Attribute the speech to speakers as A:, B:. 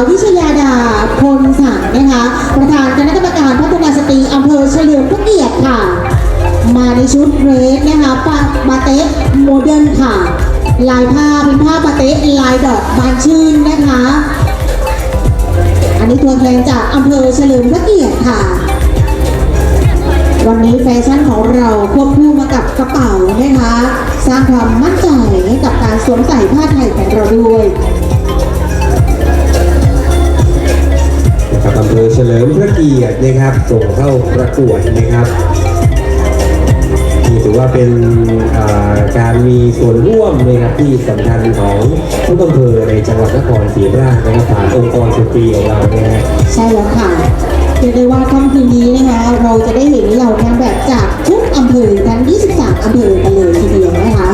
A: วิชยาดาพลสังนะคะประธานคณะกรรมการพัฒนาสตรีอำเภอเฉลิมพระเกียรติค่ะมาในชุดเดรสนะคะบาเต๊ะโมเดิร์นค่ะลายผ้าเป็นผ้าบาเต๊ะลายดอกบานชื่นนะคะอันนี้ตัวแทนจากอำเภอเฉลิมพระเกียรติค่ะวันนี้แฟชั่นของเราควบคู่มากับกระเป๋านะคะสร้างความมั่นใจให้กับการสวมใส่ผ้าไทยของเราด้วย
B: อำเภอเฉลิมพระเกียรตินะครับส่งเข้าประกวดนะครับนี่ถือว่าเป็นการมีส่วนร่วมนะครับที่สำคัญของทุกอำเภอในจังหวัดนครศรีธรรมราชนะครับผ่านองค์กรสตรีของเราเนี่ย
A: ใช่แล้วค่ะเรียกได้ว่าค่ำคืนนี้นะคะเราจะได้เห็นเหล่านางแบบจากทุกอำเภอทั้ง23อำเภอกันเลยทีเดียวนะคะ